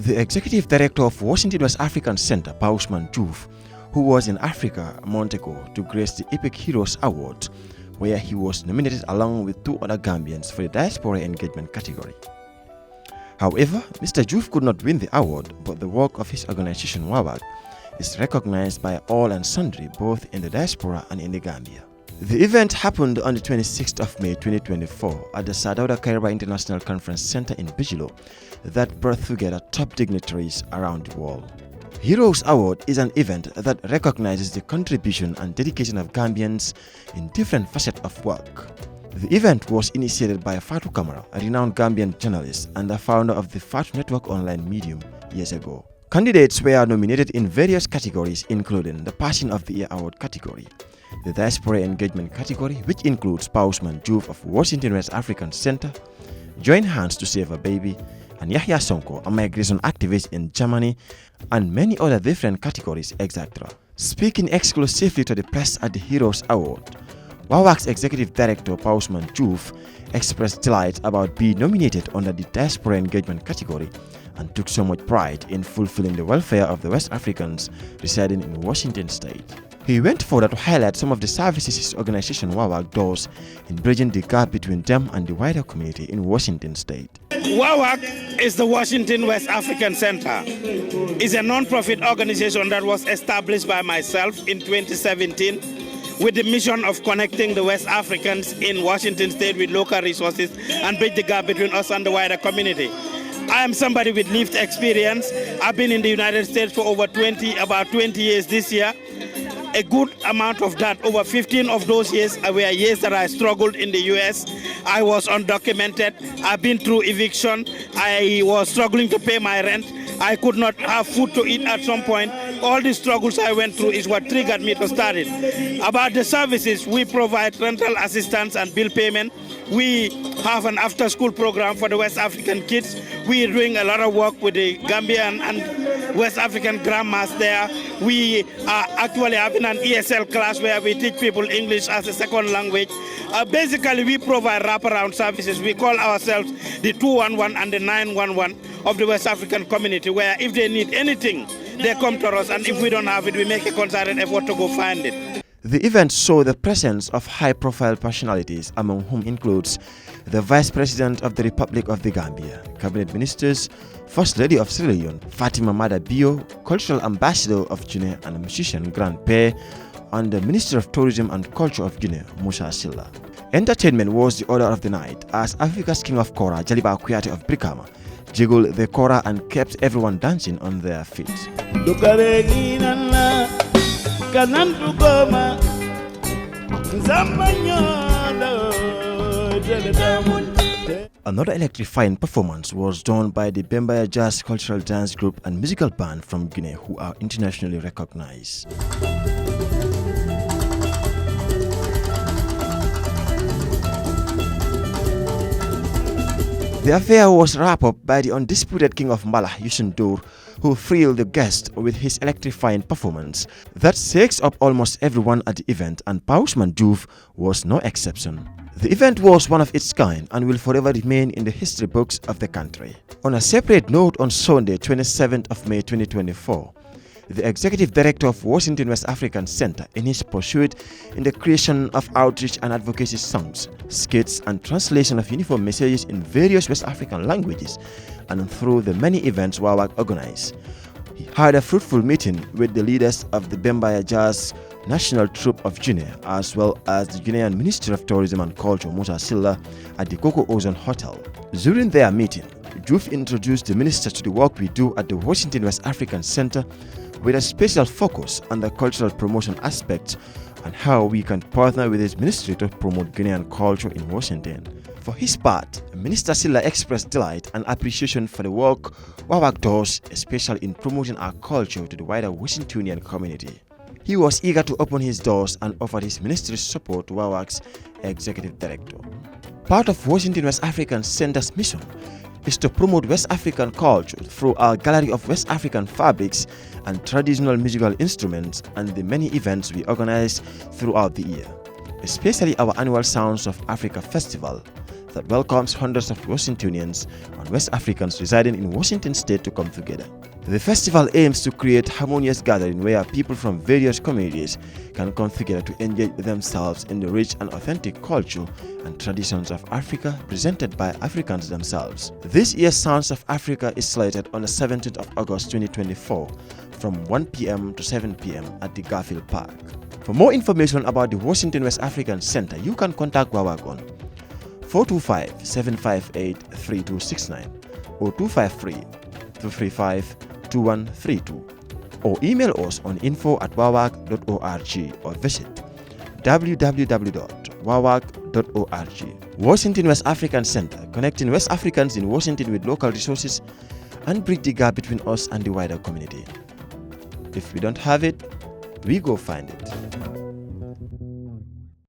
The executive director of Washington West African Center, Ousman, Joof, who was in Africa a month ago to grace the Epic Heroes Award, where he was nominated along with two other Gambians for the Diaspora Engagement category. However, Mr. Joof could not win the award, but the work of his organization WAWAG is recognized by all and sundry both in the diaspora and in the Gambia. The event happened on the 26th of May 2024 at the Sadauda Kairaba International Conference Center in Bijilo that brought together top dignitaries around the world. Heroes Award is an event that recognizes the contribution and dedication of Gambians in different facets of work. The event was initiated by Fatou Camara, a renowned Gambian journalist and the founder of the Fatou Network online medium years ago. Candidates were nominated in various categories, including the Passion of the Year Award category, the Diaspora Engagement category, which includes Ousman Joof of Washington West African Center, Join Hands to Save a Baby, and Yahya Sonko, a migration activist in Germany, and many other different categories, etc. Speaking exclusively to the press at the Heroes Award, WAWAG's executive director Ousman Joof expressed delight about being nominated under the Diaspora Engagement category and took so much pride in fulfilling the welfare of the West Africans residing in Washington state. He went further to highlight some of the services his organization WAWAG does in bridging the gap between them and the wider community in Washington state. WAWAG is the Washington West African Center. It's a non-profit organization that was established by myself in 2017 with the mission of connecting the West Africans in Washington state with local resources and bridge the gap between us and the wider community. I am somebody with lived experience. I've been in the United States for about 20 years this year. A good amount of that, over 15 of those years were years that I struggled in the US. I was undocumented. I've been through eviction. I was struggling to pay my rent. I could not have food to eat at some point. All the struggles I went through is what triggered me to start it. About the services, we provide rental assistance and bill payment. We have an after-school program for the West African kids. We are doing a lot of work with the Gambian and West African grandmas there. We are actually having an ESL class where we teach people English as a second language. Basically, we provide wraparound services. We call ourselves the 211 and the 911 of the West African community, where if they need anything, they come to us, and if we don't have it, we make a concerted effort to go find it. The event saw the presence of high-profile personalities, among whom includes the Vice President of the Republic of the Gambia, Cabinet Ministers, First Lady of Sierra Leone, Fatima Mada Bio, Cultural Ambassador of Guinea and musician Grand Père, and the Minister of Tourism and Culture of Guinea, Musa Silla. Entertainment was the order of the night as Africa's King of Kora, Jaliba Kuyate of Brikama, jiggled the kora and kept everyone dancing on their feet. Another electrifying performance was done by the Bembaya Jazz Cultural Dance Group and musical band from Guinea, who are internationally recognized. The affair was wrapped up by the undisputed king of Mbala, Youssou N'Dour, who thrilled the guests with his electrifying performance that shakes up almost everyone at the event, and Ousman Joof was no exception. The event was one of its kind and will forever remain in the history books of the country. On a separate note, on Sunday, 27th of May 2024, the executive director of Washington West African Center, in his pursuit in the creation of outreach and advocacy songs, skits, and translation of uniform messages in various West African languages, and through the many events WAWAG organized, he had a fruitful meeting with the leaders of the Bembaya Jazz National Troupe of Guinea, as well as the Guinean Minister of Tourism and Culture, Musa Silla, at the Coco Ozone Hotel. During their meeting, Joof introduced the minister to the work we do at the Washington West African Center, with a special focus on the cultural promotion aspect and how we can partner with his ministry to promote Guinean culture in Washington. For his part, Minister Silla expressed delight and appreciation for the work WAWAG does, especially in promoting our culture to the wider Washingtonian community. He was eager to open his doors and offered his ministry's support to WAWAG's executive director. Part of Washington West African Center's mission is to promote West African culture through our gallery of West African fabrics and traditional musical instruments and the many events we organize throughout the year, especially our annual Sounds of Africa Festival that welcomes hundreds of Washingtonians and West Africans residing in Washington state to come together. The festival aims to create harmonious gathering where people from various communities can come together to engage themselves in the rich and authentic culture and traditions of Africa presented by Africans themselves. This year's Sounds of Africa is slated on the 17th of August 2024 from 1 p.m. to 7 p.m. at the Garfield Park. For more information about the Washington West African Center, you can contact WAWAG on 425-758-3269 or 253-235-2132 or email us on info@wawag.org or visit www.wawag.org. Washington West African Center, connecting West Africans in Washington with local resources and bridge the gap between us and the wider community. If we don't have it, we go find it.